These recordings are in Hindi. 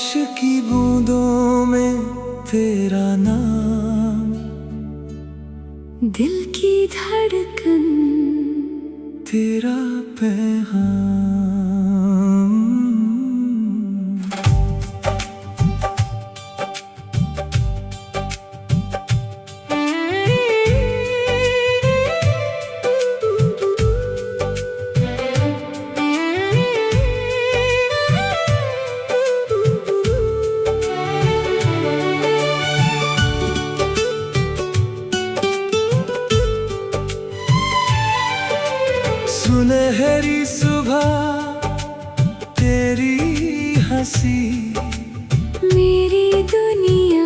बारिश की बूंदों में तेरा नाम, दिल की धड़कन तेरा पैगाम। सुनहरी सुबह तेरी हंसी, मेरी दुनिया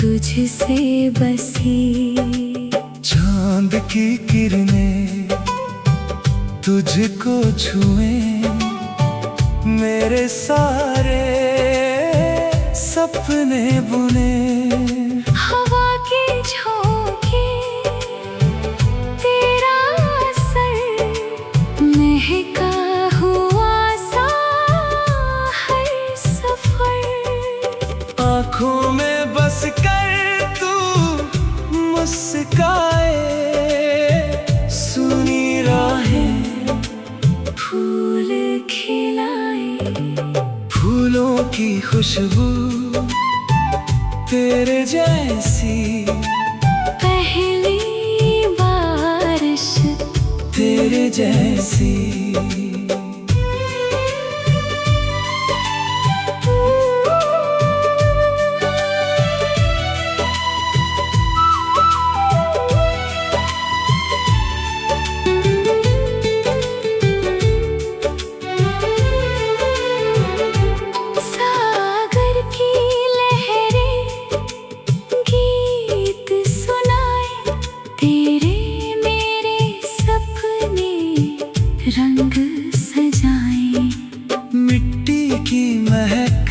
तुझसे बसी। चांद की किरणें तुझको छुएं, मेरे सारे सपने बुने। हवा के झोंके तेरा असर, महका हुआ सा हर सफर। आँखों में बस कर तू मुस्काए, सुनी राहें फूल खिलाए। फूलों की खुशबू तेरे जैसी, पहली बारिश तेरे जैसी। सागर की लहरें गीत सुनाए, तेरे मेरे सपने रंग सजाए। मिट्टी की महक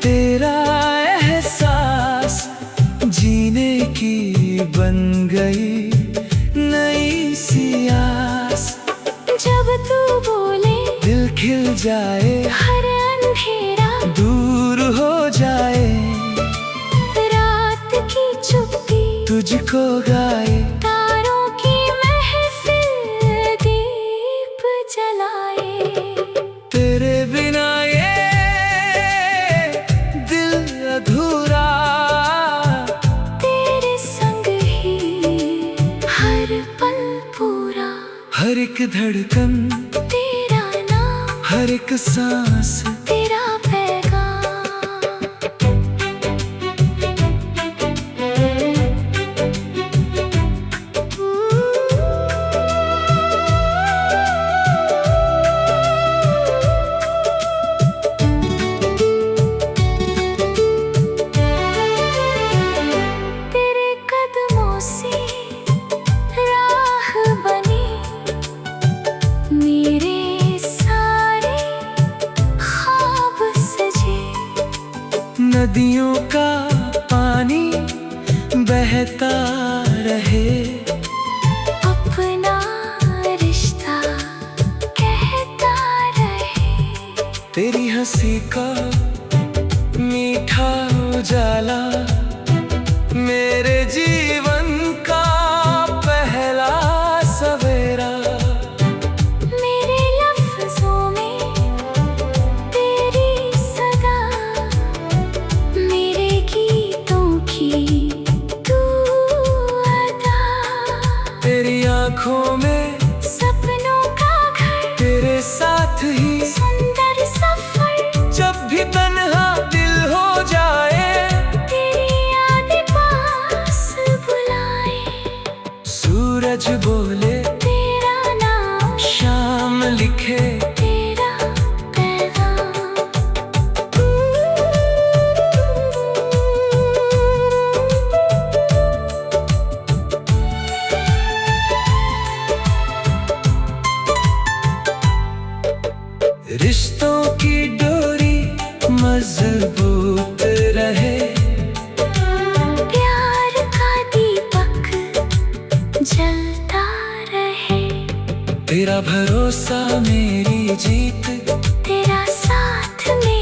तेरा एहसास, जीने की बन गई नई सी आस। जब तू बोले दिल खिल जाए, हर अंधेरा दूर हो जाए। रात की चुप्पी तुझको गाए, तारों की महफिल दीप जलाए। तेरे बिना ये दिल अधूरा, तेरे संग ही हर पल पूरा। हर एक धड़कन तेरा नाम, हर एक सांस तेरा पैगाम। तेरे कदमों से राह बनी, मेरे सारे ख्वाब सजे। नदियों का पानी बहता रहे, अपना रिश्ता कहता रहे। तेरी हंसी का मीठा उजाला, मेरे जीवन का पहला सवेरा। मेरे लफ्जों में तेरी सदा, मेरे गीतों की तू अदा। तेरी आँखों में सपनों का घर, तेरे साथ ही सुंदर सफर। जब भी तन्हा दिल हो जाए, तेरी यादें पास बुलाए। सूरज बोले तेरा नाम, शाम लिखे तेरा पैगाम। रिश्तों की डोरी मजबूत रहे, प्यार का दीपक जलता रहे। तेरा भरोसा मेरी जीत, तेरा साथ मेरा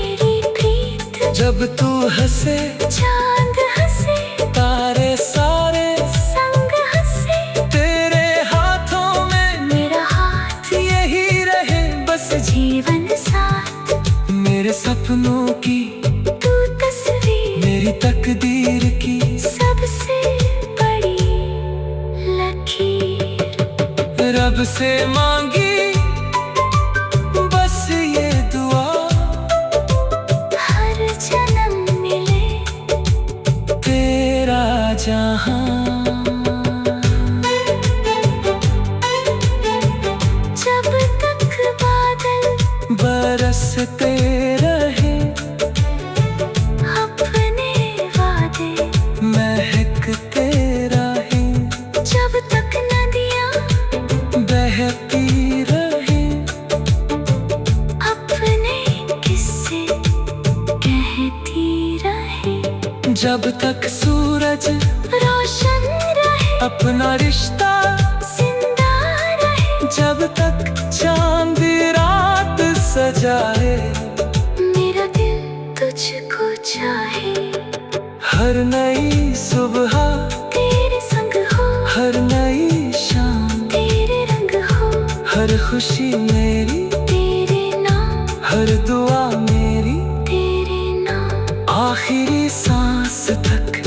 जब तू हंसे चांद हंसे, तारे सारे संग हंसे, तेरे हाथों में मेरा हाथ यही रहे बस जीवन साथ। मेरे सपनों की तू तस्वीर मेरी तकदीर की सबसे बड़ी लकीर। रब से मांगी बस ये दुआ, हर जन्म मिले तेरा जहां। जब तक बादल बरसते रहे अपने वादे, महकते रहे जब तक नदियाँ बहती रहे अपने किस्से कहती रहे, जब तक सूरज रोशन रहे अपना रिश्ता, जिंदा रहे, जब तक चांद रात सजाए मेरा दिल तुझको चाहे। हर नई सुबह तेरे संग हो, हर नई शाम तेरे रंग हो, हर खुशी मेरी तेरे नाम, हर दुआ मेरी तेरे नाम। आखिरी सांस तक